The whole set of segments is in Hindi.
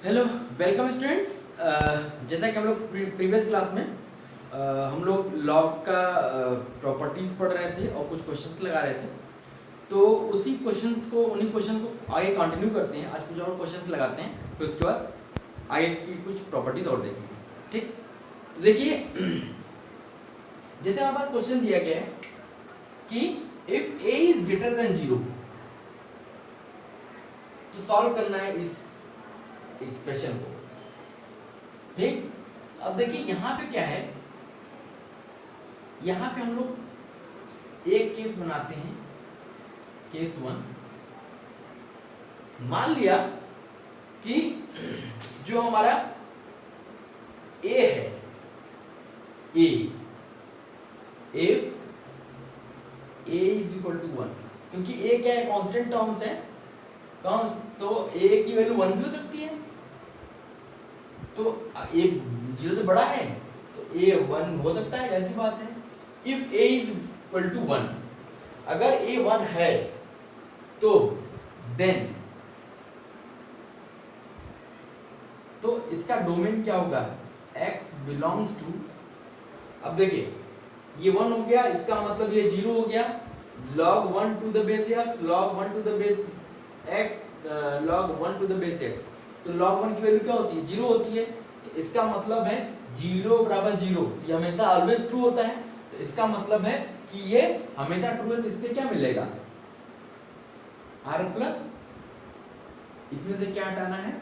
Hello welcome students. जैसा कि हम लोग प्रीवियस क्लास में हम लोग लॉग का प्रॉपर्टीज पढ़ रहे थे और कुछ क्वेश्चंस लगा रहे थे, तो उसी क्वेश्चंस को उन्हीं क्वेश्चन को आगे कंटिन्यू करते हैं। आज कुछ और क्वेश्चंस लगाते हैं, फिर उसके बाद आगे की कुछ प्रॉपर्टीज और देखेंगे। ठीक, तो देखिए जैसे हमारे पास क्वेश्चन दिया गया है कि if a is greater than 0, तो सॉल्व करना है इस एक्सप्रेशन को। ठीक, अब देखिए यहां पे क्या है, यहां पे हम लोग एक केस बनाते हैं, केस 1। मान लिया कि जो हमारा a है, a if a is equal to 1, क्योंकि a क्या है, कांस्टेंट टर्म्स है, तो a की वैल्यू 1 भी हो सकती है, तो a 0 से बड़ा है तो a 1 हो सकता है, ऐसी बात है। If a is equal to 1, अगर a 1 है तो देन, तो इसका डोमेन क्या होगा, x बिलोंग्स टू, अब देखिए ये 1 हो गया, इसका मतलब ये 0 हो गया, log 1 to the base x, log 1 to the base x, log 1 to the base x, तो log 1 की वैल्यू क्या होती है, 0 होती है, तो इसका मतलब है 0 बराबर 0, ये हमेशा ऑलवेज ट्रू होता है, तो इसका मतलब है कि ये हमेशा ट्रू है, तो इससे क्या मिलेगा, r प्लस, इसमें से क्या हटाना है,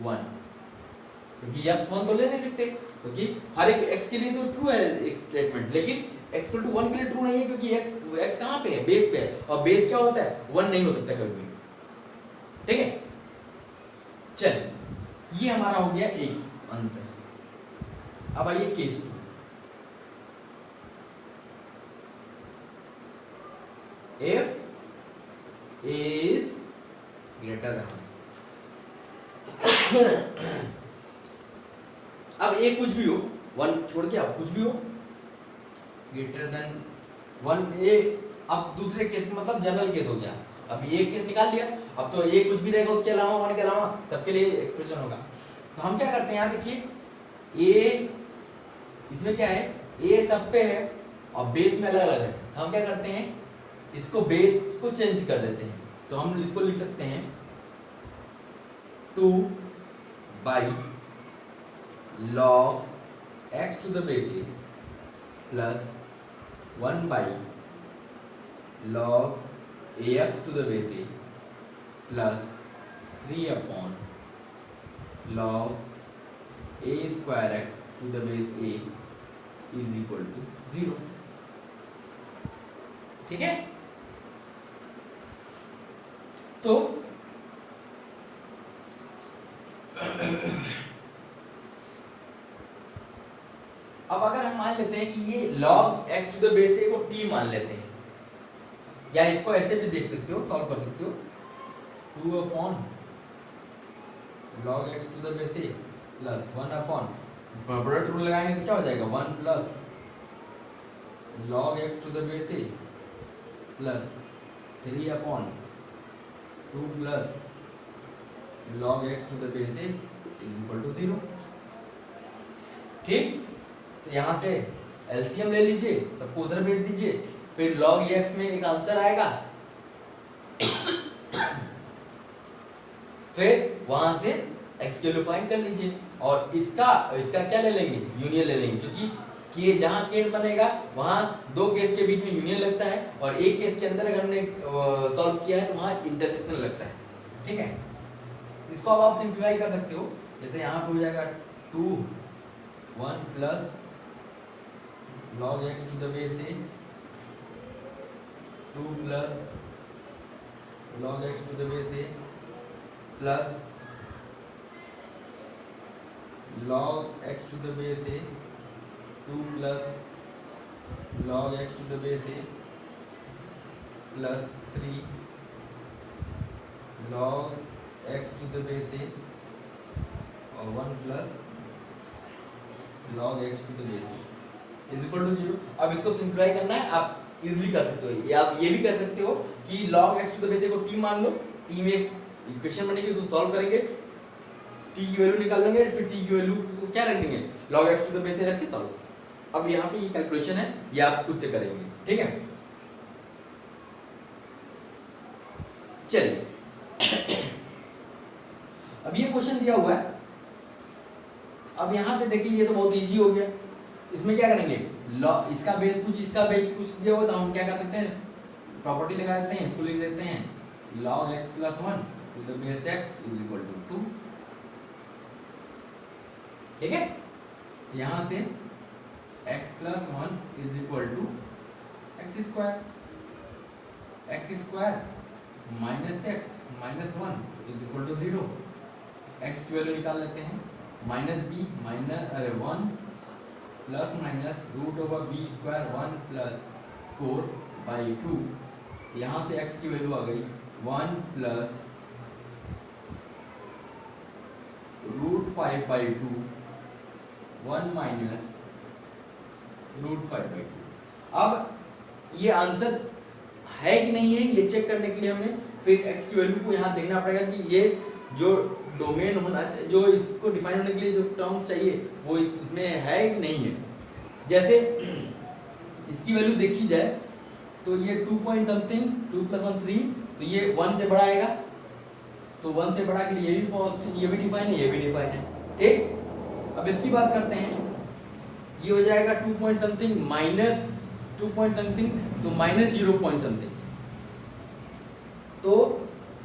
1, क्योंकि x 1 तो ले नहीं सकते, क्योंकि हर एक x के लिए तो ट्रू है एक स्टेटमेंट, लेकिन x 1 के लिए ट्रू नहीं है, क्योंकि x कहां पे है, बेस पे है, और बेस क्या होता है, 1 नहीं हो सकता कभी भी। ठीक है, चल ये हमारा हो गया एक आंसर। अब आइए case 2। If a is greater than, अब a कुछ भी हो, 1 छोड़ के अब कुछ भी हो, ग्रेटर देन 1 a, अब दूसरे केस मतलब जनरल केस हो गया, अब ये केस निकाल लिया, अब तो a कुछ भी रहेगा, उसके अलावा 1 के अलावा सबके लिए एक्सप्रेशन होगा। तो हम क्या करते हैं, यहाँ देखिए a, इसमें क्या है, a सब पे है और बेस में अलग अलग है, तो हम क्या करते हैं, इसको बेस को चेंज कर देते हैं, तो हम इसको लिख सकते हैं 2 by log x to the base a plus 1 by log ax to the base a plus 3 upon log a square x to the base a is equal to 0। ठीक है, तो अब अगर हम मान लेते हैं कि ये log x to the base a को t मान लेते हैं, या इसको ऐसे भी देख सकते हो, सॉल्व कर सकते हो, 2 upon log x to the base a plus 1 upon, product rule लगाएंगे तो क्या हो जाएगा, 1 plus log x to the base a plus 3 upon 2 plus log x to the base a is equal to 0। ठीक, तो यहां से एलसीएम ले लीजिए, सबको उधर भेज दीजिए, फिर log x में एक आंसर आएगा, फिर वहां से x की वैल्यू फाइंड कर लीजिए, और इसका क्या ले लेंगे, यूनियन ले लेंगे, क्योंकि कि जहां केस बनेगा वहां दो केस के बीच में यूनियन लगता है, और एक केस के अंदर अगर हमने सॉल्व किया है तो वहां इंटरसेक्शन लगता है। ठीक है, इसको अब आप सिंप्लीफाई कर सकते हो, जैसे यहाँ पे हो जाएगा 2 1 plus log x to the base a 2 plus log x to the base a plus log x to the base a 2 plus log x to the base a plus 3 log x to the base a और 1 plus log x to the base a is equal to 0। अब इसको सिंप्लीफाई करना है, आप इजीली कर सकते हो, या आप ये भी कर सकते हो कि log x to the base a को t मान लो, t में एक इक्वेशन बनेगी, उसको सॉल्व करेंगे, टी की वैल्यू निकाल लेंगे, फिर टी की वैल्यू को क्या रख देंगे, log x to the base a रख के सॉल्व। अब यहाँ पे ये कैलकुलेशन है, ये आप खुद से करेंगे, ठीक है। चलिए अब ये क्वेश्चन दिया हुआ है, अब यहाँ पे देखिए ये तो बहुत इजी हो गया। इसमें क्या करेंगे, इसका बेस कुछ दिया हुआ, तो हम क्या कर सकते हैं, प्रॉपर्टी लगा देते हैं, इसको लिख देते हैं log x plus 1 to the base x is equal to 2, ठीक है। यहाँ से x plus 1 is equal to x square minus x minus 1 is equal to 0। x की वैल्यू निकाल लेते हैं, minus b minus 1 plus minus root over b square 1 plus 4/2। यहाँ से x की वैल्यू आ गई 1 प्लस रूट 5/2 1 माइनस रूट 5/2। अब ये आंसर है कि नहीं है, ये चेक करने के लिए हमें फिर x की वैल्यू को यहाँ देखना पड़ेगा कि ये जो डोमेन होना चाहिए, जो इसको डिफाइन होने के लिए जो टर्म्स चाहिए वो इसमें है कि नहीं है। जैसे इसकी वैल्यू देखी जाए तो ये 2 पॉइंट समथिंग 2 + 1 3, तो ये 1 से बड़ा आएगा, तो 1 से बड़ा के लिए ये भी पॉजिटिव, ये भी डिफाइन है, ये भी डिफाइन है, ठीक। अब इसकी बात करते हैं, ये हो जाएगा 2 point something minus 2 point something, तो माइनस 0 पॉइंट समथिंग, तो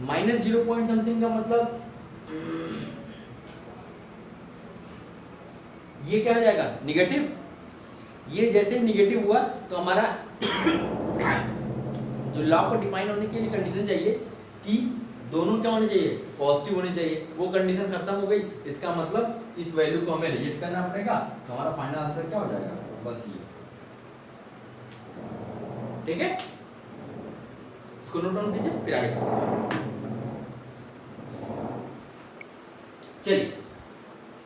माइनस 0 पॉइंट समथिंग का मतलब ये क्या हो जाएगा, निगेटिव। ये जैसे निगेटिव हुआ तो हमारा जो लॉ को डिफाइन होने के लिए कंडीशन चाहिए कि दोनों क्या होने चाहिए, पॉजिटिव होने चाहिए, वो कंडीशन खत्म हो गई। इसका मतलब इस वैल्यू को हमें रिजेक्ट करना पड़ेगा, तो हमारा फाइनल आंसर क्या हो जाएगा, बस ये, ठीक है। इसको नोट डाउन कीजिए, फिर आगे चलते हैं। चलिए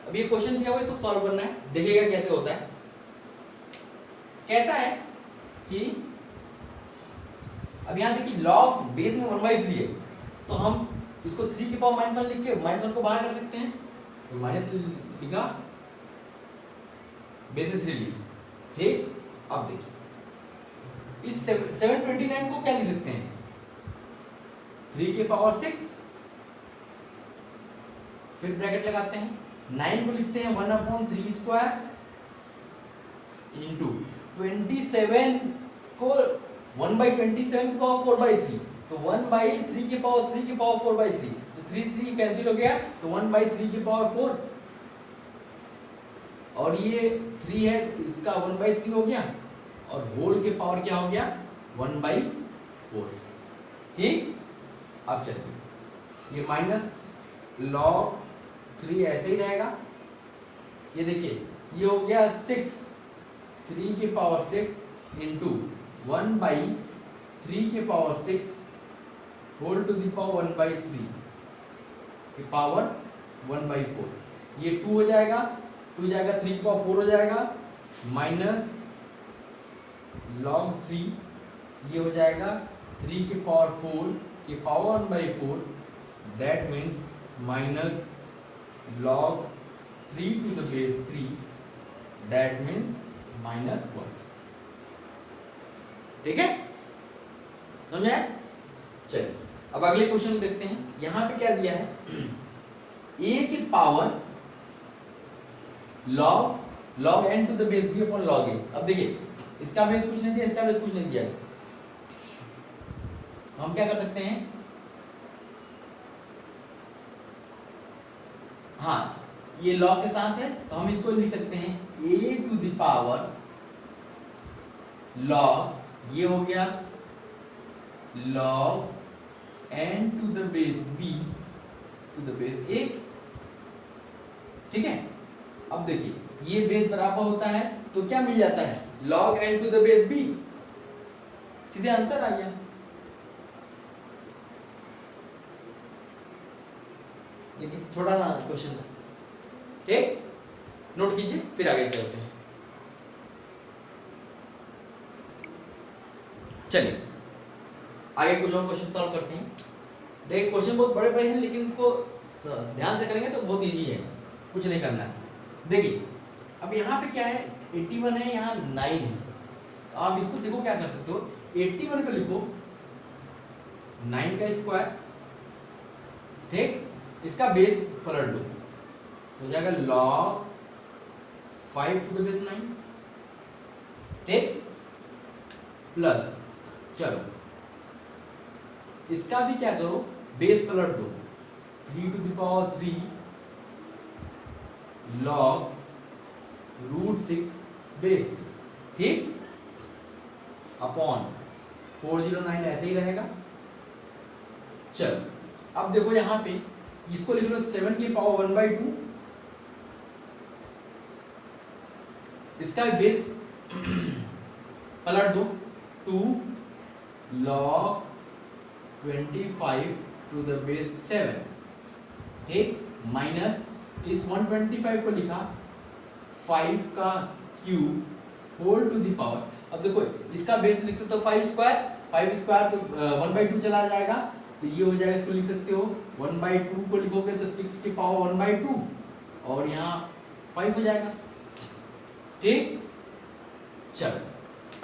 अब ये क्वेश्चन दिया हुआ है, इसको सॉल्व करना है, देखिएगा कैसे होता है। कहता है कि अब यहाँ देखिए लॉग बेस में 1/3 है, तो हम इसको 3 की पावर -1 लिख के -1 को बाहर कर सकते हैं, तो माइनस लिखा, बेस में 3 लिखा, ठीक। अब देखिए इस 729 को क्या लिख सकते हैं, 3 की पावर 6, फिर ब्रैकेट लगाते हैं, 9 को लिखते हैं 1/3 स्क्वायर इंटू 27 को 1/27 की पावर 4/3, तो 1/3 की पावर 3 की पावर 4/3, तो 3 कैंसिल हो गया, तो 1/3 की पावर 4, और ये 3 है तो इसका 1/3 हो गया, और होल के पावर क्या हो गया, 1/4, ठीक। अब चलिए ये माइनस log 3 ऐसे ही रहेगा, ये देखिए ये हो गया 6, 3 की पावर 6 इंटू 1/3 की power 6 whole to the power 1/3 की पावर 1/4, ये 2 हो जाएगा, 2 जाएगा 3 की पावर 4 हो जाएगा, माइनस log 3, ये हो जाएगा 3 की पावर 4 की power 1/4, that means minus log 3 to the base 3, that means -1, ठीक है, समझे। चलिए अब अगले क्वेश्चन देखते हैं। यहां पे क्या दिया है, a की power log n to the base b upon log a। अब देखिए इसका बेस कुछ नहीं दिया, इसका बेस कुछ नहीं दिया, हम क्या कर सकते हैं, हाँ ये log के साथ है तो हम इसको लिख सकते हैं a to the power log, ये हो गया log n to the base b to the base a, ठीक है। अब देखिए ये बेस बराबर होता है तो क्या मिल जाता है, log n to the base b, सीधे आंसर आ गया। देखिए छोटा सा क्वेश्चन था, ठीक, नोट कीजिए, फिर आगे चलते हैं। चलिए आगे कुछ और क्वेश्चन सॉल्व करते हैं। देखिए क्वेश्चन बहुत बड़े बड़े हैं, लेकिन इसको ध्यान से करेंगे तो बहुत इजी है, कुछ नहीं करना है। देखिए अब यहाँ पे क्या है, 81 है, यहाँ 9 है, तो आप इसको देखो क्या कर सकते हो, 81 को लिखो 9 का स्क्वायर, ठीक, इसका बेस पलट दो तो हो जाएगा log 5 to the base 9, ठीक, प्लस चलो इसका भी क्या करो, बेस पलट दो 3 to the power 3 log √6 base 3, ठीक, अपॉन 409 ऐसे ही रहेगा। चलो अब देखो यहाँ पे इसको लिख लो 7 की पावर 1/2, इसका बेस पलट दो 2 log 25 to the base 7, ठीक, माइनस इस 125 को लिखा 5 का cube whole to the power. अब देखो इसका बेस लिख सकते हो 5 स्क्वायर, 5 स्क्वायर तो 1/2 चला जाएगा, तो ये हो जाएगा, इसको लिख सकते हो 1/2 को लिखोगे तो 6 की पावर 1/2 और यहाँ 5 हो जाएगा, ठीक। चलो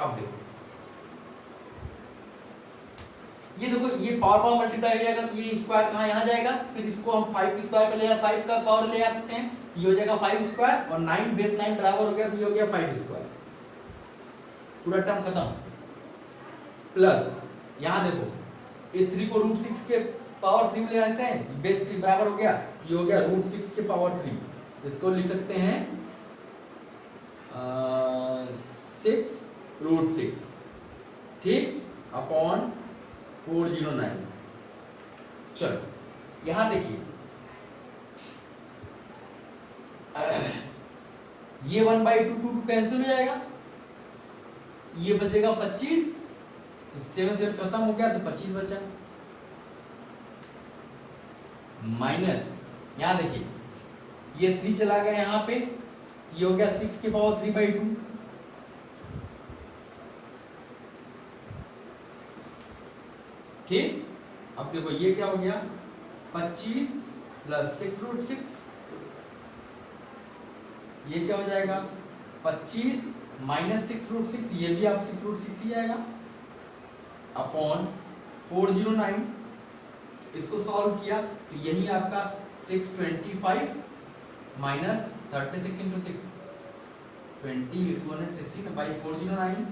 अब देखो ये देखो ये पावर पावर मल्टीप्लाई हो जाएगा तो ये स्क्वायर कहाँ यहाँ जाएगा, फिर इसको हम 5 की स्क्वायर पे ले 5 का पावर ले आ सकते हैं, तो ये हो जाएगा 5 स्क्वायर और 9 बेस 9 बराबर हो गया, तो ये हो गया 5 स्क्वायर, पूरा टर्म खत्म। प्लस यहाँ देखो इस 3 को √6 के पावर 3 ले आते हैं, बेस 3 बराबर हो गया, तो ये हो गया √6 के पावर 3, तो इसको लिख सकते हैं 6 √6, ठीक, अपॉन 409। चलो यहां देखिए ये 1/2 2 कैंसिल हो जाएगा, ये बचेगा 25, तो 7 7 खत्म हो गया तो 25 बचा, माइनस यहां देखिए ये 3 चला गया यहाँ पे, ये हो गया 6 की पावर 3/2, ठीक। अब देखो ये क्या हो गया 25 प्लस 6 √6, ये क्या हो जाएगा 25 माइनस 6 √6, ये भी आप 6 √6 ही आएगा, अपॉन 409, इसको सॉल्व किया तो यही आपका 625 माइनस 36 इंटू 6 216 बाई 409,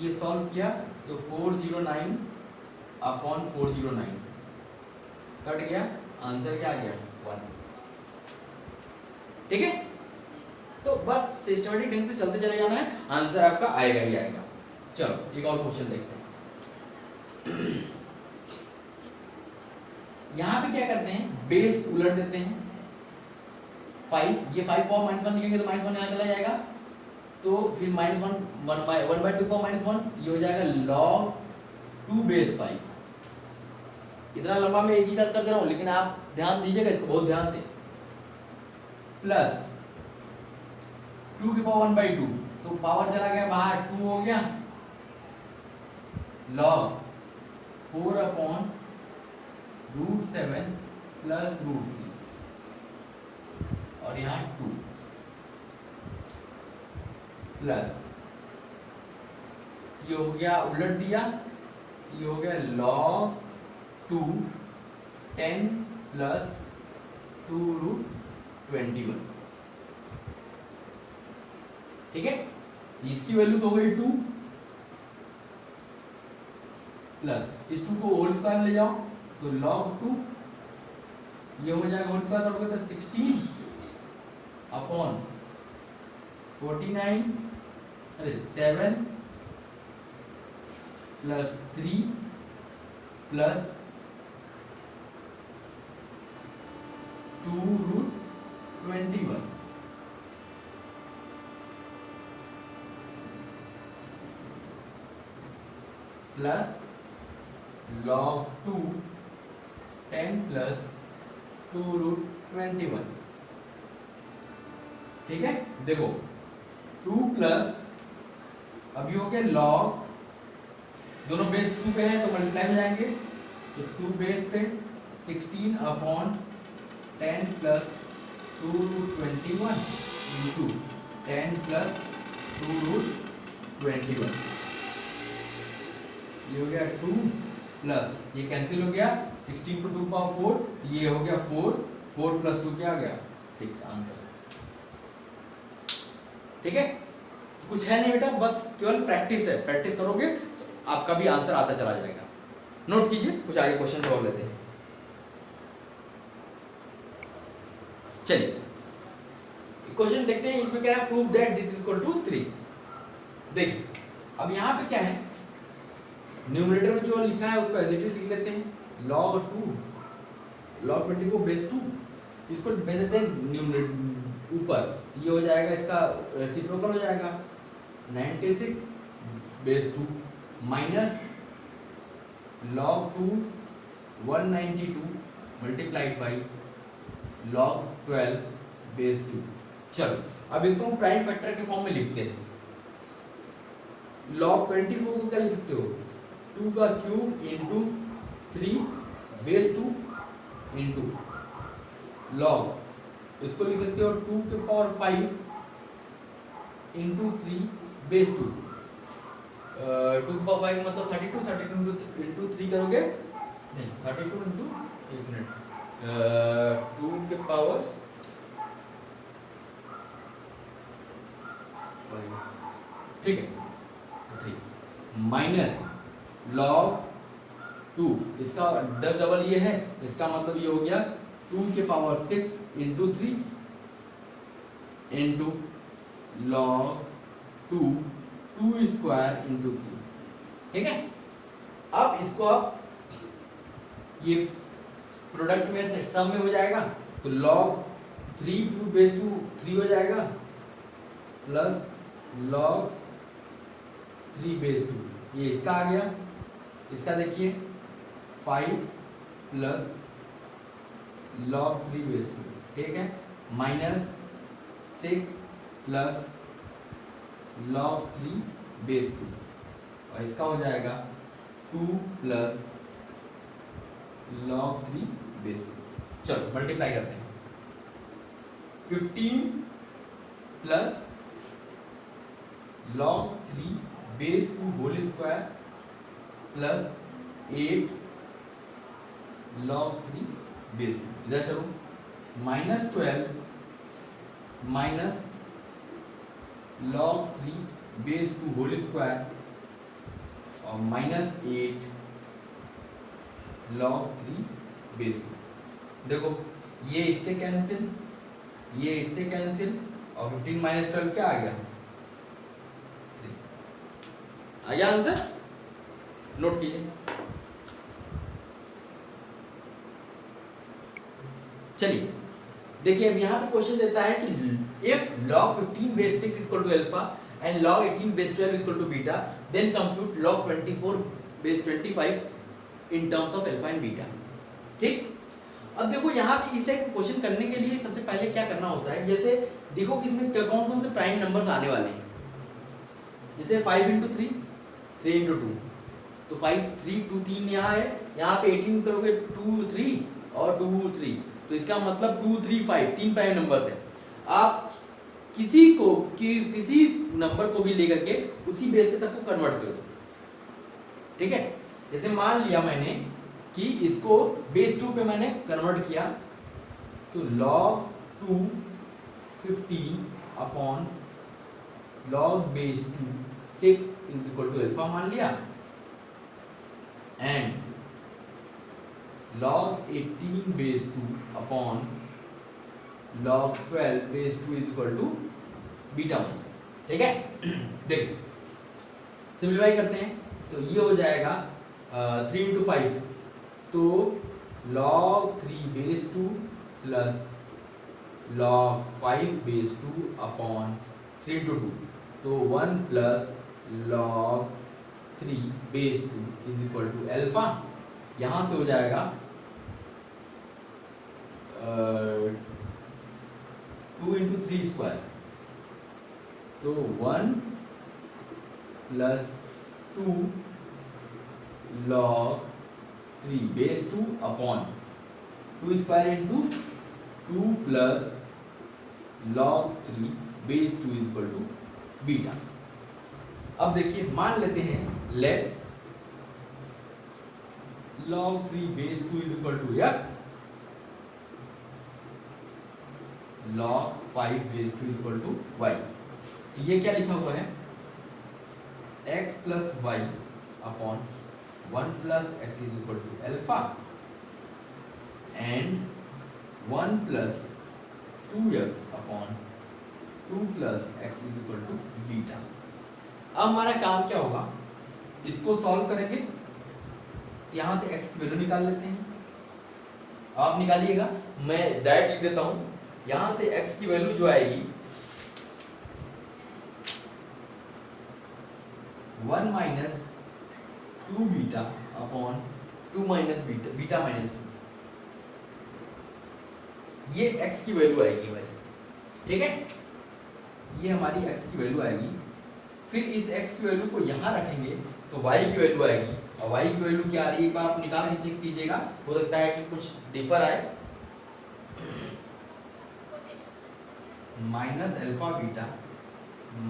ये सॉल्व किया तो 409 अपॉन 409 कट गया, आंसर क्या आ गया 1, ठीक है। तो बस सिस्टमैटिक ढंग से चलते चले जाना है, आंसर आपका आएगा ही आएगा। चलो एक और क्वेश्चन देखते हैं। यहां पे क्या करते हैं, बेस उलट देते हैं 5, ये 5 पावर -1 लिखेंगे तो -1 यहाँ चला जाएगा, तो फिर -1 1/2 पावर -1, ये हो जाएगा log 2 बेस 5। इतना लंबा मैं एक ही साथ कर दे रहा हूँ, लेकिन आप ध्यान दीजिएगा इसको बहुत ध्यान से, प्लस 2 की पावर 1/2, तो पावर चला गया बाहर, 2 हो गया, log 4 अपॉन √7 प्लस √3 और यहाँ 2 प्लस ये हो गया उलट दिया, ये हो गया log 2 10 प्लस 2√21, ठीक है। इसकी वैल्यू तो हो गई 2 प्लस इस 2 को होल स्क्वायर ले जाओ तो log 2, ये हो जाएगा होल स्क्वायर करोगे तो 16 अपॉन 49, अरे 7 plus 3 plus 2√21, plus log 2 10 plus 2√21, ठीक है। देखो 2 प्लस अभी हो गया log, दोनों बेस 2 पे हैं तो मल्टीप्लाई हो जाएंगे, तो 2 बेस पे 16 upon 10 plus 2 root 21 into 10 plus 2 root 21, ये हो गया 2 प्लस ये कैंसिल हो गया 16 को 2 पावर 4, ये हो गया 4 प्लस 2 क्या आ गया 6 आंसर। ठीक है, कुछ है नहीं बेटा, बस केवल प्रैक्टिस है, प्रैक्टिस करोगे तो आपका भी आंसर आता चला जाएगा। नोट कीजिए, कुछ आगे क्वेश्चन और लेते हैं। चलिए क्वेश्चन देखते हैं, इसमें क्या है, prove that this is equal to 3। देखिए अब यहाँ पे क्या है, न्यूमरेटर में जो लिखा है उसको एज इट इज लिख लेते हैं, log 2 log 24 बेस 2, इसको भेज देते हैं न्यूमरेटर ऊपर, ये हो जाएगा इसका रेसिप्रोकल हो जाएगा 96 base 2 minus log 2 192 multiplied by log 12 base 2। चलो अब इसको हम प्राइम फैक्टर के फॉर्म में लिखते हैं। log 24 को क्या लिख सकते हो, 2 का cube into 3 base 2 into log, इसको लिख सकते हो 2 के पावर 5 इंटू 3 बेस 2, 2 के पावर 5 मतलब 32 इंटू 3 करोगे, नहीं 32 इंटू, एक मिनट, 2 के पावर 5, ठीक है 3 माइनस log 2, इसका 10 डबल ये है, इसका मतलब ये हो गया 2 के power 6 into 3 into log 2 square into 3। ठीक है, अब इसको आप ये प्रोडक्ट में सम में हो जाएगा, तो log 3 टू बेस 2 3 हो जाएगा प्लस log 3 बेस 2, ये इसका आ गया, इसका देखिए 5 प्लस log 3 बेस 2, ठीक है, माइनस 6 प्लस log 3 बेस 2, और इसका हो जाएगा 2 प्लस log 3 बेस 2। चलो मल्टीप्लाई करते हैं, 15 plus log 3 base 2 whole square plus 8 log 3 base 2, इधर चलो minus 12 minus log 3 base 2 whole square और माइनस 8 log 3 बेस 2। देखो ये इससे कैंसिल, ये इससे कैंसिल, और 15 माइनस 12 क्या आ गया 3, आ गया आंसर। नोट कीजिए, चलिए देखिए अब यहाँ पे क्वेश्चन देता है कि if log 15 base 6 equal to alpha and log 18 base 12 equal to beta, then compute log 24 base 25 in terms of alpha and beta. ठीक, अब देखो यहाँ पे इस टाइप क्वेश्चन करने के लिए सबसे पहले क्या करना होता है, जैसे देखो कि इसमें कौन कौन से प्राइम नंबर्स आने वाले हैं, जैसे 5 इंटू 3 3 इंटू 2, तो 5 3 2 3 यहाँ है, यहाँ पे 18 करोगे 2 3 और 2 3, तो इसका मतलब 2 3 5 तीन प्राइम नंबर्स है। आप किसी नंबर को भी लेकर के उसी बेस पे सबको कन्वर्ट कर दो। ठीक है, जैसे मान लिया मैंने कि इसको बेस 2 पे मैंने कन्वर्ट किया, तो log 2 15 अपॉन log base 2 6 is equal to alpha मान लिया, and log 18 base 2 upon log 12 base 2 is equal to beta 1। ठीक है, देखिए सिंप्लीफाई करते हैं, तो ये हो जाएगा 3 इंटू 5, तो log 3 base 2 plus log 5 base 2 upon 3 into 2, तो 1 plus log 3 base 2 is equal to alpha. यहाँ से हो जाएगा 2 इंटू 3 स्क्वायर, तो 1 plus 2 log 3 base 2 upon 2 square into 2 plus log 3 base 2 is equal to beta. अब देखिए मान लेते हैं let log 3 base 2 is equal to x, log 5 base 2 is equal to y। तो ये क्या लिखा हुआ है, x plus y upon 1 plus x is equal to alpha and 1 plus 2x upon 2 plus x is equal to beta. अब हमारा काम क्या होगा, इसको सॉल्व करेंगे तो यहां से x की वैल्यू निकाल लेते हैं। आप निकालिएगा, मैं डायरेक्ट लिख देता हूं। यहां से x की वैल्यू जो आएगी 1 minus 2 beta upon 2 minus beta, beta minus 2, ये x की वैल्यू आएगी भाई, ठीक है। ये हमारी x की वैल्यू आएगी। फिर इस x की वैल्यू को यहां रखेंगे तो y की वैल्यू आएगी, और y की वैल्यू क्या आ रही है एक बार आप निकाल के चेक कीजिएगा, हो सकता है कि कुछ डिफर आए। Minus alpha beta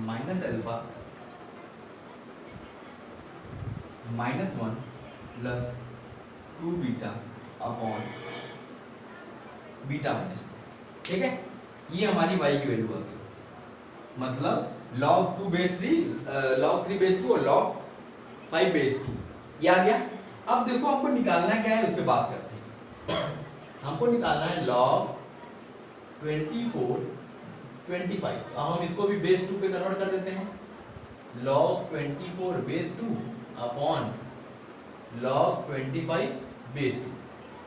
minus alpha minus 1 plus 2 beta upon beta minus 2, ठीक है। ये हमारी y की वैल्यू आ गई, मतलब log 2 बेस 3, log 3 बेस 2 और log 5 बेस 2 ये आ गया। अब देखो हमको निकालना क्या है, उस पर बात करते हैं। हमको निकालना है log 24 25, तो हम इसको भी बेस 2 पे कन्वर्ट कर देते हैं। log 24 base 2 upon log 25 base 2।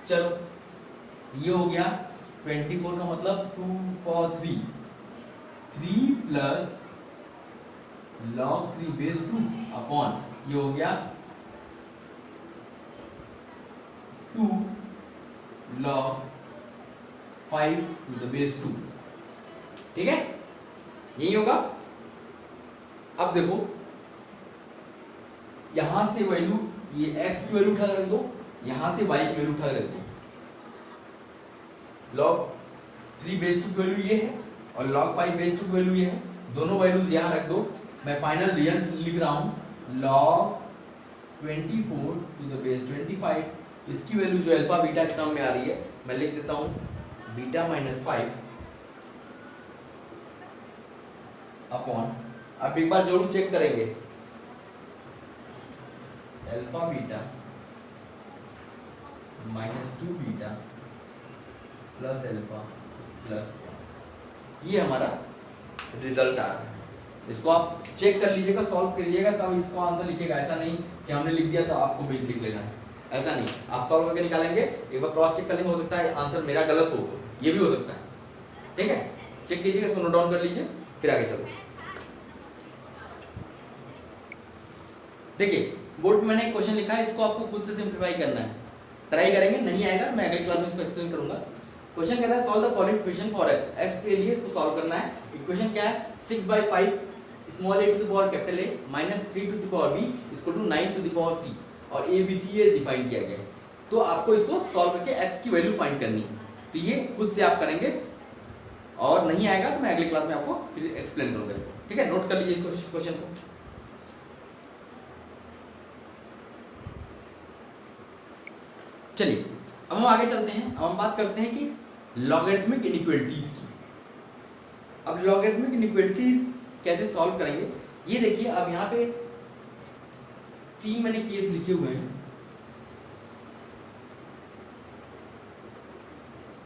चलो ये हो गया 24 का मतलब 2 power 3 plus log 3 base 2 upon ये हो गया 2 log 5 टू द बेस 2, ठीक है, यही होगा। अब देखो यहां से वैल्यू, ये x की वैल्यू उठा कर रख दो, यहां से y की वैल्यू उठा कर रख दो। log 3 बेस 2 की वैल्यू ये है और log 5 बेस 2 की वैल्यू ये है, दोनों वैल्यूज यहां रख दो। मैं फाइनल रिजल्ट लिख रहा हूं, log 24 टू द बेस 25, इसकी वैल्यू जो अल्फा बीटा के टर्म में आ रही है मैं लिख देता हूं बीटा माइनस 5 अपॉन, अब एक बार जरूर चेक करेंगे, alpha beta minus 2 beta plus alpha plus 1, ये हमारा रिजल्ट आ रहा है। इसको आप चेक कर लीजिएगा, सॉल्व करिएगा, तब इसको आंसर लिखिएगा। ऐसा नहीं कि हमने लिख दिया तो आपको भी लिख लेना है, ऐसा नहीं। आप सॉल्व करके निकालेंगे, एक बार क्रॉस चेक करेंगे, हो सकता है आंसर मेरा गलत हो, ये भी हो सकता है, ठीक है। चेक कीजिएगा, इसको नोट डाउन कर लीजिए, फिर आगे चलते हैं। देखिए बोर्ड में मैंने एक क्वेश्चन लिखा है, इसको आपको खुद से सिंप्लीफाई करना है, ट्राई करेंगे, नहीं आएगा मैं अगली क्लास में इसको एक्सप्लेन करूंगा। क्वेश्चन कहता है solve the following equation for x, x के लिए इसको सॉल्व करना है। इक्वेशन क्या है, 6/5 small a to the power capital A minus 3 to the power b equal to 9 to the power c, और a b c ये डिफाइन किया गया है। तो आपको इसको सॉल्व करके x की वैल्यू फाइंड करनी है, तो ये खुद से आप करेंगे, और नहीं आएगा तो मैं अगली क्लास में आपको फिर एक्सप्लेन करूंगा इसको, ठीक है। नोट कर लीजिए इस क्वेश्चन को। चलिए अब हम आगे चलते हैं। अब हम बात करते हैं कि लॉगरिथमिक इनइक्वालिटीज की। अब लॉगरिथमिक इनइक्वालिटीज कैसे सॉल्व करेंगे, ये देखिए। अब यहाँ पे 3 मैंने केस लिखे हुए हैं,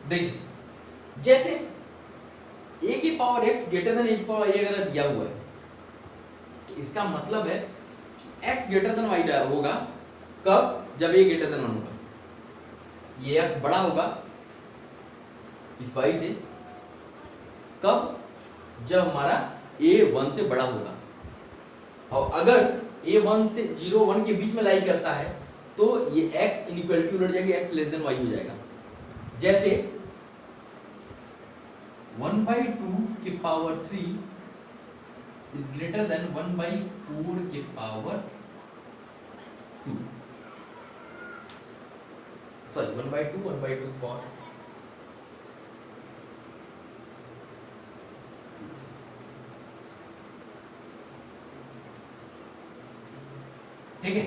देखिए। जैसे a की power x greater then a की पावर a अगर दिया हुआ है, तो इसका मतलब है x ग्रेटर देन y होगा कब, जब a ग्रेटर देन 1 होगा। ये x बड़ा होगा इस y से कब, जब हमारा a 1 से बड़ा होगा। और अगर a 1 से 0 1 के बीच में लाई करता है तो ये x इनइक्वालिटी उलट जाएगी, x लेस देन y हो जाएगा। जैसे 1/2 के पावर 3 इज ग्रेटर देन 1/4 के पावर 2, सॉरी 1/2 के पावर ठीक है।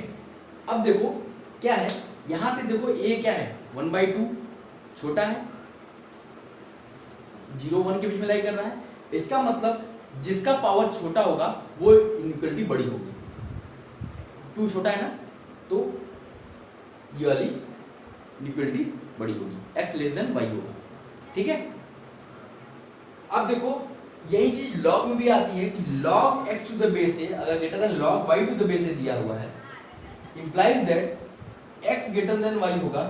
अब देखो क्या है, यहाँ पे देखो a क्या है 1/2 छोटा है, 0 1 के बीच में लाई कर रहा है। इसका मतलब जिसका पावर छोटा होगा वो इनइक्वालिटी बड़ी होगी। 2 छोटा है ना, तो ये वाली इनइक्वालिटी बड़ी होगी, x लेस देन y होगा। ठीक है। अब देखो यही चीज log में भी आती है कि log x to the base a अगर greater than log y to the base a दिया हुआ है, implies that x greater than y होगा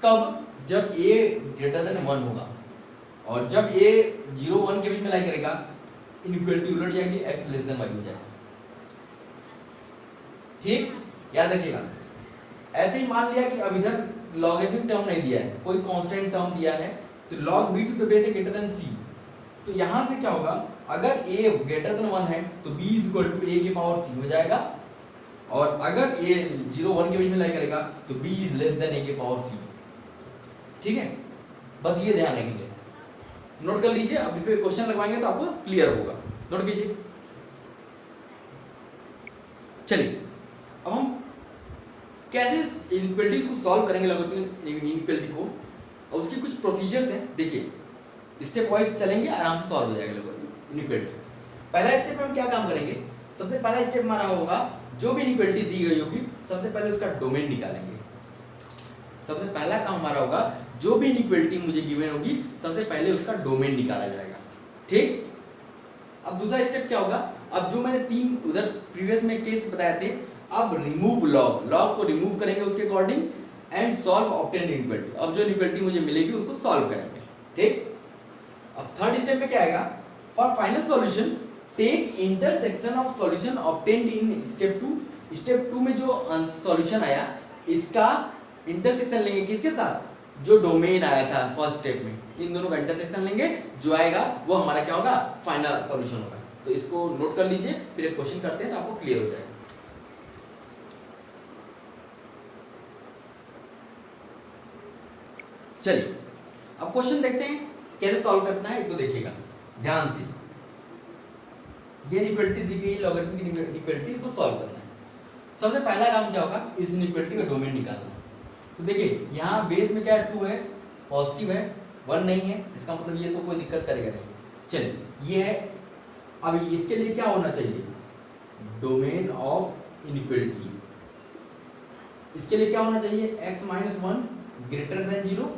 कब, जब a ग्रेटर देन 1 होगा, और जब a 0 1 के बीच में लाई करेगा इनइक्वालिटी उलट जाएगी, x लेस देन y हो जाएगा। ठीक, याद रखिएगा। ऐसे ही मान लिया कि अब इधर लॉगरिथमिक टर्म नहीं दिया है, कोई कांस्टेंट टर्म दिया है, तो log b to the base a ग्रेटर देन c, तो यहां से क्या होगा, अगर a ग्रेटर देन 1 है तो b is equal to a की पावर c हो जाएगा, और अगर a 0 1 के बीच में लाई करेगा तो b is less than a की पावर c। ठीक है, बस ये ध्यान रखेंगे, नोट कर लीजिए। अब इस पे क्वेश्चन लगवाएंगे तो आपको क्लियर होगा, नोट कीजिए। चलिए अब हम कैसे इनइक्वालिटीज को सॉल्व करेंगे, लॉगरिथमिक इनइक्वालिटी को, और उसकी कुछ प्रोसीजर्स हैं। देखिए स्टेप वाइज चलेंगे, आराम से सॉल्व हो जाएगा लॉगरिथमिक इनइक्वालिटी। पहला स्टेप में हम क्या काम करेंगे, सबसे पहला स्टेप हमारा होगा जो भी इनइक्वालिटी दी गई होगी सबसे पहले उसका डोमेन निकालेंगे। सबसे पहला काम हमारा होगा जो भी इनइक्वालिटी मुझे गिवन होगी सबसे पहले उसका डोमेन निकाला जाएगा। ठीक, अब दूसरा स्टेप क्या होगा, अब जो मैंने 3 उधर प्रीवियस में केस बताए थे, अब रिमूव लॉग को रिमूव करेंगे उसके according and solve obtain inequality. अब जो इनइक्वालिटी मुझे मिलेगी उसको सॉल्व करेंगे। ठीक, अब थर्ड स्टेप में क्या आएगा, for final solution take intersection of solution obtained in step 2। Step 2 में जो सॉल्यूशन आया इसका इंटरसेक्शन लेंगे किसके साथ, जो डोमेन आया था फर्स्ट स्टेप में, इन दोनों का इंटरसेक्शन लेंगे, जो आएगा वो हमारा क्या होगा, फाइनल सॉल्यूशन होगा। तो इसको नोट कर लीजिए, फिर एक क्वेश्चन करते हैं तो आपको क्लियर हो जाएगा। चलिए अब क्वेश्चन देखते हैं कैसे सॉल्व करना है, इसको देखिएगा ध्यान से। ये इनइक्वालिटी दी गई लॉगरिथमिक इनइक्वालिटी, इसको सॉल्व करना है। सबसे पहला काम क्या होगा, इस इनइक्वालिटी का डोमेन निकालना। तो देखिए यहाँ बेस में क्या है, 2 है, पॉजिटिव है, 1 नहीं है, इसका मतलब ये तो कोई दिक्कत करेगा नहीं। चलिए ये है, अब इसके लिए क्या होना चाहिए, डोमेन ऑफ इनइक्वालिटी, इसके लिए क्या होना चाहिए, x - 1 ग्रेटर देन 0,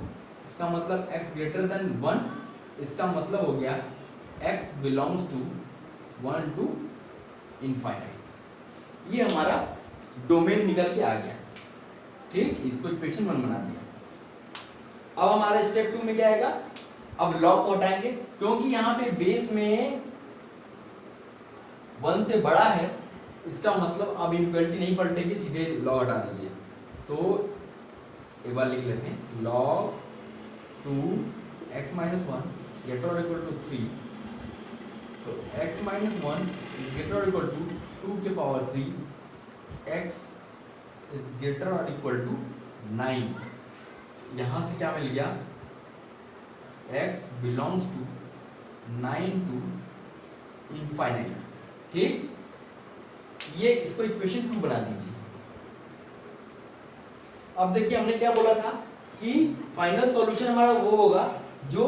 इसका मतलब x ग्रेटर देन 1, इसका मतलब हो गया x belongs to 1 to infinite. ये हमारा डोमेन निकल के आ गया। ठीक, इसको इक्वेशन 1 बना दिया। अब हमारा स्टेप 2 में क्या आएगा, अब लॉग को हटाएंगे, क्योंकि यहाँ पे बेस में 1 से बड़ा है, इसका मतलब अब इनइक्वालिटी नहीं पलटेगी, सीधे लॉग हटा दीजिए। तो एक बार लिख लेते हैं, log 2x - 1 greater or equal to 3, तो x - 1 greater or equal to 2 के power 3, x is greater or equal to 9। यहाँ से क्या मिल गया, x belongs to 9 to infinite। ठीक, ये इसको इक्वेशन 2 बना दीजिए। अब देखिए हमने क्या बोला था कि फाइनल सॉल्यूशन हमारा वो होगा जो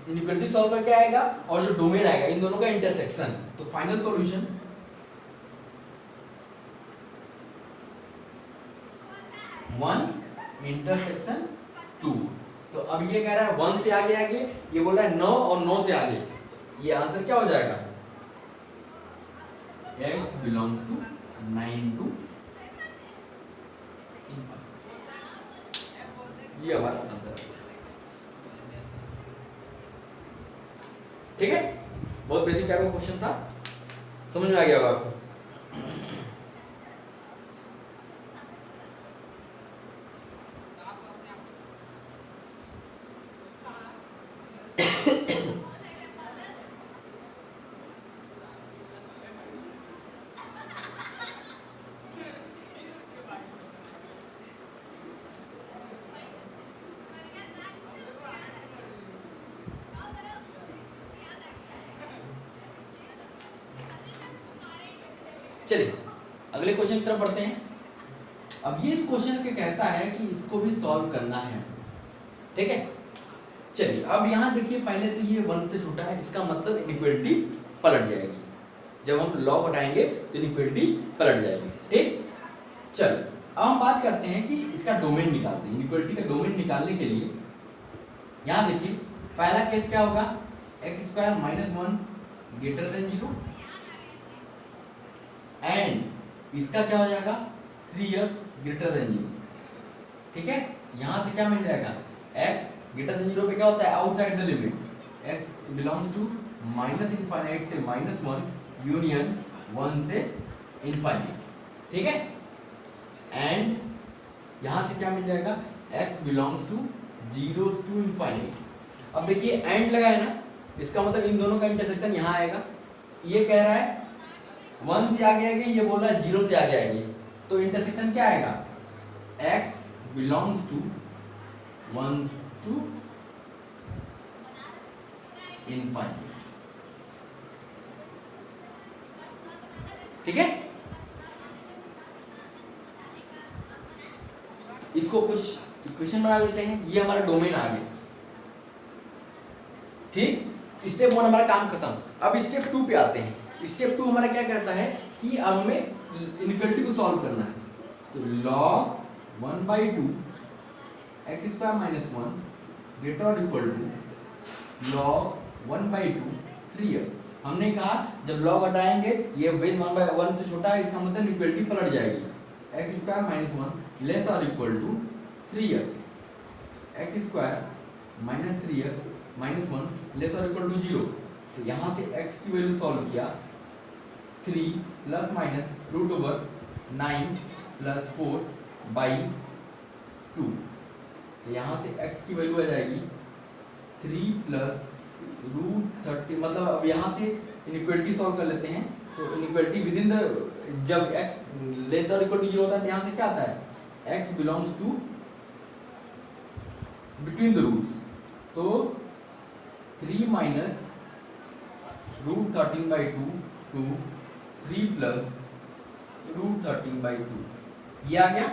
इनइक्वालिटी सॉल्व करके आएगा और जो डोमेन आएगा, इन दोनों का इंटरसेक्शन। तो फाइनल सॉल्यूशन वन इंटरसेक्शन 2। तो अब ये कह रहा है 1 से आगे आगे, ये बोल रहा है 9 और 9 से आगे, ये आंसर क्या हो जाएगा, x बिलोंग्स टू 9 to, ये हमारा आंसर है। ठीक है, बहुत बेसिक टाइप का क्वेश्चन था, समझ में आ गया होगा आपको। चलिए अगले क्वेश्चन की तरफ बढ़ते हैं। अब ये इस क्वेश्चन के कहता है कि इसको भी सॉल्व करना है, ठीक है। चलिए अब यहाँ देखिए, पहले तो ये 1 से छोटा है, इसका मतलब इनइक्वालिटी पलट जाएगी। जब हम लॉग हटाएंगे तो इनइक्वालिटी पलट जाएगी, ठीक। चलो अब हम बात करते हैं कि इसका डोमेन निकालते हैं। इनइक्वालिटी का डोमेन निकालने के लिए यहाँ देखिए, पहला केस क्या होगा, x square minus 1 greater than 0 and इसका क्या हो जाएगा 3x ग्रेटर देन 0, ठीक है। यहाँ से क्या मिल जाएगा, x ग्रेटर देन 0 पे क्या होता है, outside the limit, x belongs to minus infinite से -1 यूनियन 1 से इनफाइनाइट, ठीक है। एंड यहाँ से क्या मिल जाएगा, x belongs to 0 to infinite. अब देखिए एंड लगा है ना, इसका मतलब इन दोनों का इंटरसेक्शन यहाँ आएगा। ये कह रहा है 1 से आगे आएगी, ये बोल रहा है 0 से आगे आएगी, तो इंटरसेक्शन क्या आएगा, x belongs to 1 to infinite, ठीक है। इसको कुछ इक्वेशन बना लेते हैं, ये हमारा डोमेन आ गया, ठीक। स्टेप 1 हमारा काम खत्म। अब स्टेप 2 पे आते हैं। स्टेप 2 हमारा क्या करता है कि अब हमें इनइक्वालिटी को सॉल्व करना है। तो log 1/2 x square minus 1 greater और इक्वल टू log 1/2 3x। हमने कहा जब log हटाएंगे ये बेस 1/1 से छोटा है, इसका मतलब इक्वालिटी पलट जाएगी। x स्क्वायर माइनस 1 लेस और equal to 3x, x square minus 3x minus 1 less और इक्वल टू 0। तो यहाँ से x की वैल्यू सॉल्व किया, 3 plus minus root over 9 plus 4/2। तो यहाँ से x की वैल्यू आ जाएगी 3 प्लस रूट 30। मतलब अब यहाँ से इनइक्वालिटी सॉल्व कर लेते हैं। तो इनइक्वालिटी विद इन द, जब x लेस और इक्वल टू 0 होता है तो यहाँ से क्या आता है, x belongs to between the roots. तो 3 minus root 13/2 to 3 plus root 13/2, ये आ गया।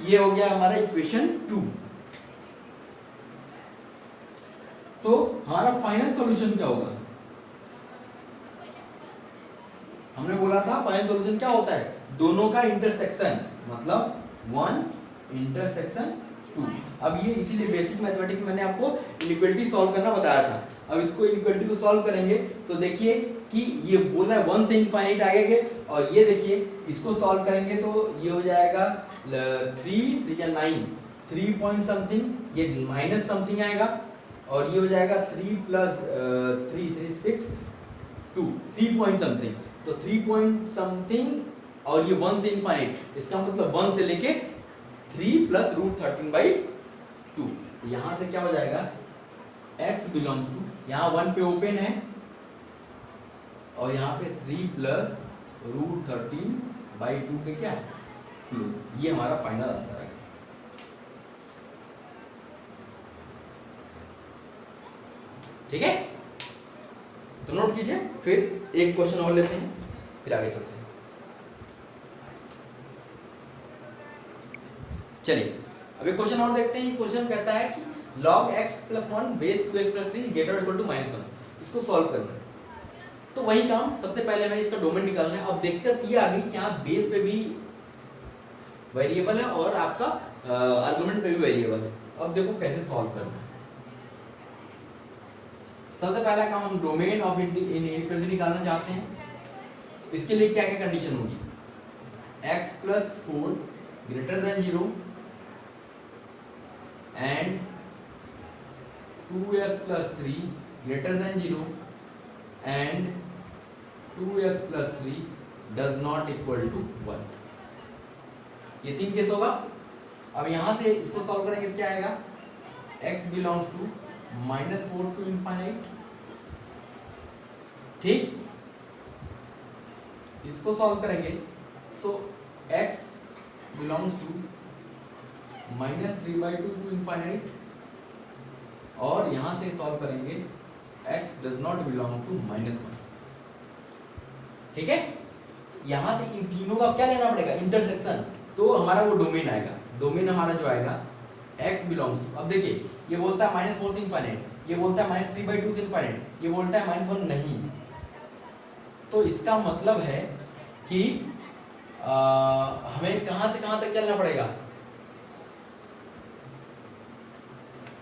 ये हो गया हमारा इक्वेशन 2। तो हमारा फाइनल सॉल्यूशन क्या होगा, हमने बोला था फाइनल सॉल्यूशन क्या होता है, दोनों का इंटरसेक्शन, मतलब 1 इंटरसेक्शन 2। अब ये इसीलिए बेसिक मैथमेटिक्स मैंने आपको इनइक्वालिटी सॉल्व करना बताया था। अब इसको इनइक्वालिटी को सॉल्व करेंगे तो देखिए कि ये बोल रहा है 1 से इनफाइनाइट आएंगे, और ये देखिए इसको सॉल्व करेंगे तो ये हो जाएगा 3 या 9 3 पॉइंट समथिंग, ये माइनस समथिंग आएगा, और ये हो जाएगा 3 प्लस 3 6 2 3 पॉइंट समथिंग। तो 3 पॉइंट समथिंग और ये 1 से इनफाइनाइट, इसका मतलब 1 से लेके 3 प्लस रूट 13/2। यहाँ से क्या हो जाएगा, x बिलोंग्स टू, यहाँ 1 पे ओपन है और यहाँ पे 3 प्लस रूट 13/2 पे क्या है, क्लोज। ये हमारा फाइनल आंसर है। ठीक है, तो नोट कीजिए, फिर एक क्वेश्चन और लेते हैं, फिर आगे चलते हैं। चलिए अब एक क्वेश्चन और देखते हैं। क्वेश्चन कहता है कि log x plus 1 base 2x plus 3 greater equal to -1, इसको सॉल्व करना है। तो वही काम, सबसे पहले हमें इसका डोमेन निकालना है। अब दिक्कत ये आ गई कि यहाँ बेस पे भी वेरिएबल है और आपका आर्गुमेंट पे भी वेरिएबल है। अब देखो कैसे सॉल्व करना है। सबसे पहला काम, हम डोमेन ऑफ इनइक्वालिटी निकालना चाहते हैं। इसके लिए क्या क्या कंडीशन होगी, x plus 4 greater than 0 and 2x plus 3 greater than 0 and 2x plus 3 does not equal to 1। ये 3 केस होगा। अब यहां से इसको सॉल्व करेंगे तो क्या आएगा, x belongs to -4 to infinite. ठीक, इसको सॉल्व करेंगे तो x belongs to -3/2 to infinite, और यहां से सॉल्व करेंगे x does not belong to -1। ठीक है, यहाँ से इन तीनों का क्या लेना पड़ेगा, इंटरसेक्शन, तो हमारा वो डोमेन आएगा। डोमेन हमारा जो आएगा x बिलोंग्स टू, अब देखिए ये बोलता है -4 से इनफाइनाइट, ये बोलता है -3/2 से इनफाइनाइट, ये बोलता है -1 नहीं, तो इसका मतलब है कि हमें कहां से कहां तक चलना पड़ेगा।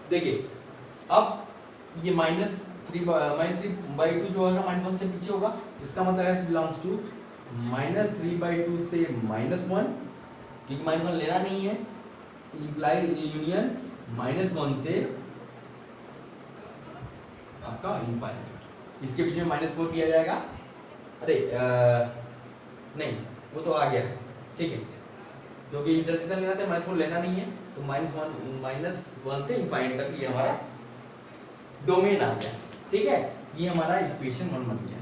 देखिए अब ये -3/2 जो होगा -1 से पीछे होगा, इसका मतलब है बिलोंग्स टू -3/2 से -1, क्योंकि -1 लेना नहीं है, इम्प्लाई यूनियन -1 से आपका इनफाइनाइट, इसके बीच में -4 किया जाएगा। अरे नहीं वो तो आ गया, ठीक है, क्योंकि इंटरसेक्शन लेना था, -4 लेना नहीं है, तो -1 से इनफाइनाइट तक ये हमारा डोमेन आ गया, ठीक है, ये हमारा इक्वेशन 1 बन गया।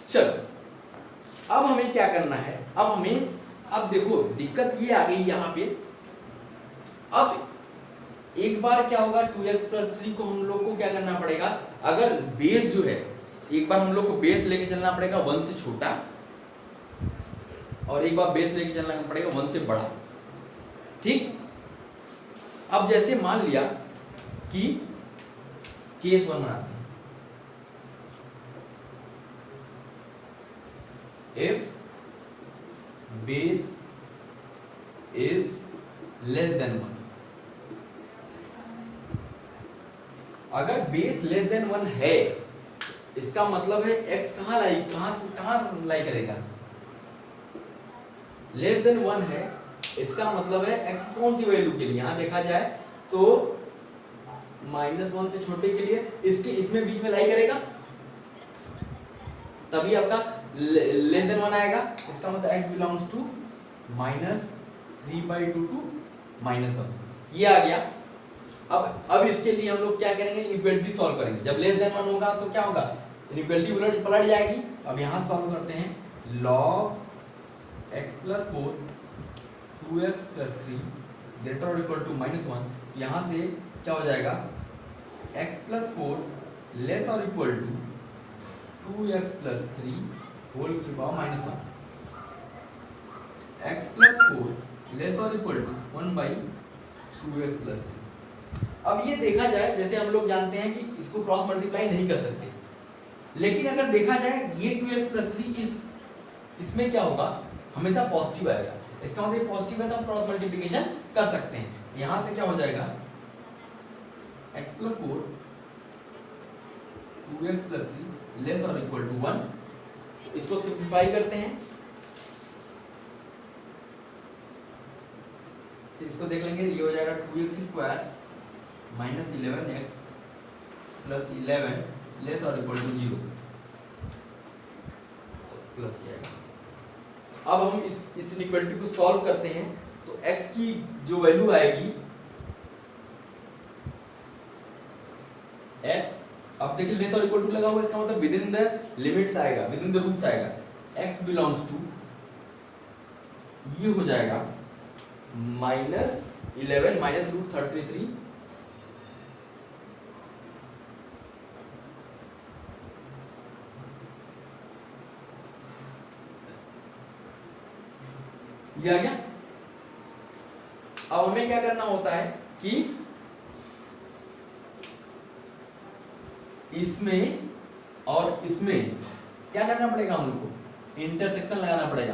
चलो अब हमें क्या करना है, अब देखो दिक्कत ये आ गई यहाँ पे। अब एक बार क्या होगा 2x + 3 को हम लोग को क्या करना पड़ेगा, अगर बेस जो है एक बार हम लोग को बेस लेके चलना पड़ेगा 1 से छोटा, और एक बार बेस लेके चलना पड़ेगा 1 से बड़ा, ठीक। अब जैसे मान लिया कि केस 1 बनाते हैं, if base is less than 1, अगर बेस लेस देन 1 है, इसका मतलब है x कहां लाई करेगा, लेस देन 1 है, इसका मतलब है x कौन सी वैल्यू के लिए, यहां देखा जाए तो -1 से छोटे के लिए इसमें बीच में लाई करेगा, तभी आपका लेस देन 1 आएगा, इसका मतलब x बिलोंग्स टू -3/2 टू -1, ये आ गया। अब इसके लिए हम लोग क्या करेंगे, इनइक्वालिटी सॉल्व करेंगे। जब लेस देन 1 होगा तो क्या होगा, इनइक्वालिटी पलट जाएगी। अब यहां सॉल्व करते हैं, log x + 4 2x + 3 ग्रेटर और इक्वल टू -1, तो यहां से क्या हो जाएगा, x + 4 लेस और इक्वल टू 2x + 3 होल की पावर -1, x + 4 लेस और इक्वल टू 1/2x + 3। अब ये देखा जाए, जैसे हम लोग जानते हैं कि इसको क्रॉस मल्टीप्लाई नहीं कर सकते, लेकिन अगर देखा जाए ये 2x + 3 इसमें क्या होगा, हमेशा पॉजिटिव आएगा, इसका मतलब ये पॉजिटिव है तो हम क्रॉस मल्टीप्लिकेशन कर सकते हैं। यहां से क्या हो जाएगा, x + 4 2x + 3 लेस और इक्वल टू 1, इसको सिंप्लीफाई करते हैं, तो इसको देख लेंगे, ये हो जाएगा 2x² -11x + 11 लेस और इक्वल टू 0 प्लस ये आएगा। अब हम इस इनइक्वालिटी को सॉल्व करते हैं, तो x की जो वैल्यू आएगी x, अब देखिए लेस और इक्वल टू लगा हुआ, इसका मतलब विद इन द लिमिट्स आएगा, विद इन द रूट्स आएगा, x बिलोंग्स टू ये हो जाएगा -11 -√33 ये आ गया। अब हमें क्या करना होता है कि इसमें और इसमें क्या करना पड़ेगा, हम लोग को इंटरसेक्शन लगाना पड़ेगा,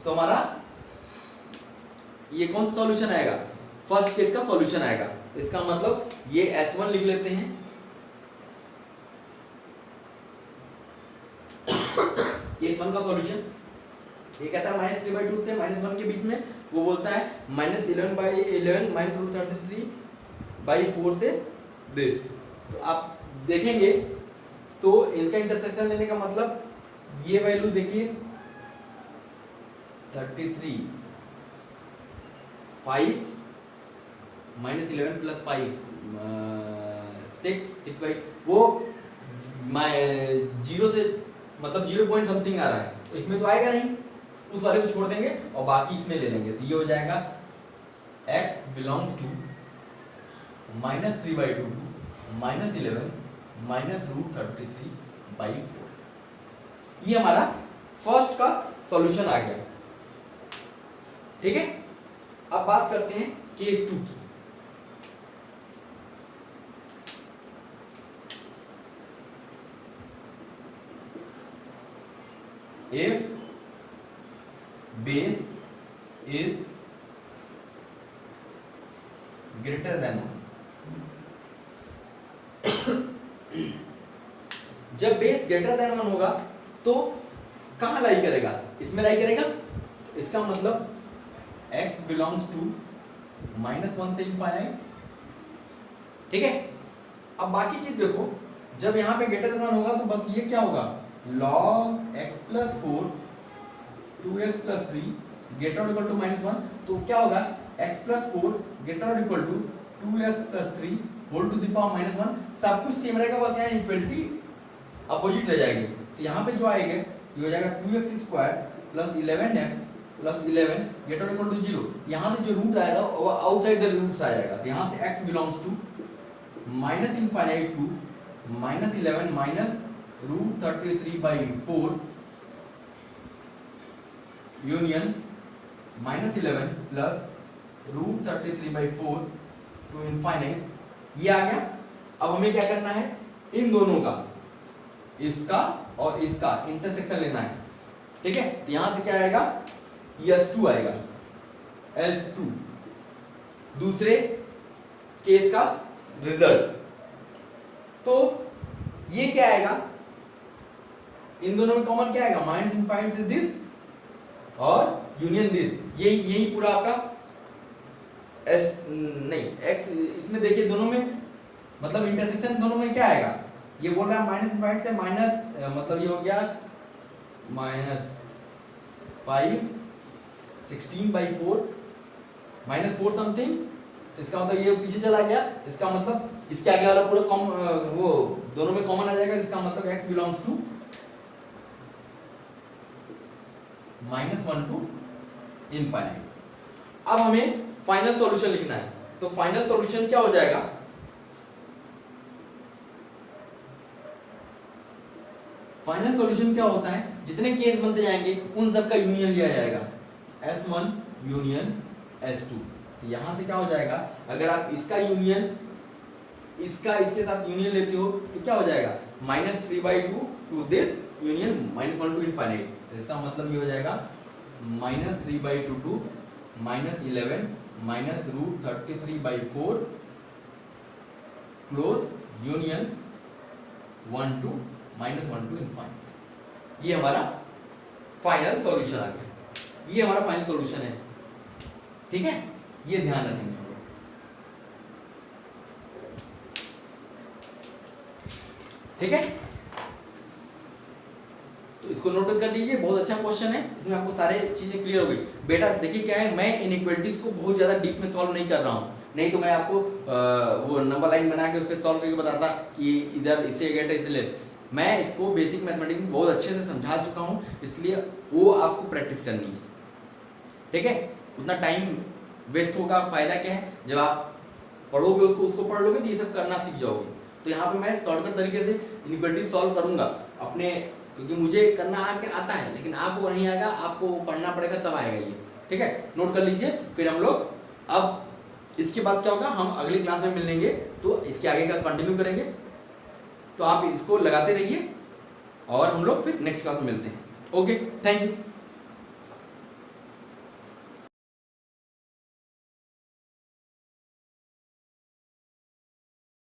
तो हमारा ये कौन सा सॉल्यूशन आएगा, फर्स्ट केस का सॉल्यूशन आएगा। इसका मतलब ये S1 लिख लेते हैं, केस 1 का सॉल्यूशन, ये कहता है -3/2 से -1 के बीच में, वो बोलता है -11/11 -√33/4 से दिस। तो आप देखेंगे तो इनका इंटरसेक्शन लेने का मतलब ये वैल्यू देखिए 33 5 -11 + 5 6 वो 0 से मतलब 0 पॉइंट समथिंग आ रहा है, तो इसमें तो आएगा नहीं, उस वाले को छोड़ देंगे और बाकी इसमें ले लेंगे, तो ये हो जाएगा x बिलोंग्स टू -3/2 -11 -√33/4। ये हमारा फर्स्ट का सॉल्यूशन आ गया। ठीक है, अब बात करते हैं केस 2 की। If base is greater than 1, जब बेस ग्रेटर देन 1 होगा तो कहां लाई करेगा? इसमें लाई करेगा। इसका मतलब x बिलोंग्स टू -1 से इनफाइनाइट। ठीक है, अब बाकी चीज देखो, जब यहां पे ग्रेटर देन 1 होगा तो बस ये क्या होगा, log x plus 4 2x plus 3 greater or equal to -1, तो क्या होगा x plus 4 greater or equal to 2x plus 3 whole to the power -1। सब कुछ सेम रहेगा, बस यहाँ इक्वलिटी अपोजिट रह जाएगी। तो यहाँ पे जो आएगा ये हो जाएगा 2x square plus 11x plus 11 greater or equal to 0। यहाँ से जो रूट आएगा वो आउटसाइड द रूट्स आ जाएगा। तो यहाँ से x belongs to -∞ to -11 minus √33/4 union -11 plus √33/4 to infinite, ये आ गया। अब हमें क्या करना है, इन दोनों का, इसका और इसका इंटरसेक्शन लेना है। ठीक है, तो यहां से क्या आएगा, S2 आएगा, S2 दूसरे केस का रिजल्ट। तो ये क्या आएगा, इन दोनों में कॉमन क्या आएगा, -∞ से दिस और यूनियन दिस। यही पूरा आपका एस नहीं एक्स, इसमें देखिए दोनों में मतलब इंटरसेक्शन दोनों में क्या आएगा, ये बोल रहा है -∞ से माइनस, मतलब ये हो गया -5 16/4 -4 समथिंग। तो इसका मतलब ये पीछे चला गया, इसका मतलब इसके आगे वाला पूरा वो दोनों में कॉमन आ जाएगा। इसका मतलब x belongs to -1 to infinite. अब हमें फाइनल सॉल्यूशन लिखना है, तो फाइनल सॉल्यूशन क्या हो जाएगा, फाइनल सॉल्यूशन क्या होता है, जितने केस बनते जाएंगे उन सब का यूनियन लिया जाएगा, S1 यूनियन S2। तो यहां से क्या हो जाएगा, अगर आप इसका यूनियन इसका इसके साथ यूनियन लेते हो तो क्या हो जाएगा, -3/2 to this union -1 to infinite. तो इसका मतलब ये हो जाएगा -3/2 to -11 minus √33/4 close union 1 to -1 to infinite. ये हमारा फाइनल सॉल्यूशन आ गया, ये हमारा फाइनल सॉल्यूशन है। ठीक है, ये ध्यान रखेंगे। ठीक है, तो इसको नोट कर लीजिए, बहुत अच्छा क्वेश्चन है, इसमें आपको सारे चीजें क्लियर हो गई। बेटा देखिए क्या है, मैं इनइक्वालिटीज को बहुत ज्यादा डीप में सॉल्व नहीं कर रहा हूँ, नहीं तो मैं आपको वो नंबर लाइन बना के उस पर सॉल्व करके बताता कि इधर इससे गेट इससे लेस। मैं इसको बेसिक मैथमेटिक्स में बहुत अच्छे से समझा चुका हूँ, इसलिए वो आपको प्रैक्टिस करनी है। ठीक है, उतना टाइम वेस्ट होगा, फायदा क्या है, जब आप पढ़ोगे उसको पढ़ लोगे तो ये सब करना सीख जाओगे। तो यहाँ पे मैं शॉर्टकट तरीके से इनइक्वालिटी सॉल्व करूंगा अपने, क्योंकि मुझे करना आता है, लेकिन आपको नहीं आएगा, आपको पढ़ना पड़ेगा तब आएगा ये। ठीक है, नोट कर लीजिए। फिर हम लोग अब इसके बाद क्या होगा, हम अगली क्लास में मिलेंगे तो इसके आगे का कंटिन्यू करेंगे। तो आप इसको लगाते रहिए और हम लोग फिर नेक्स्ट क्लास में मिलते हैं। Okay, thank you.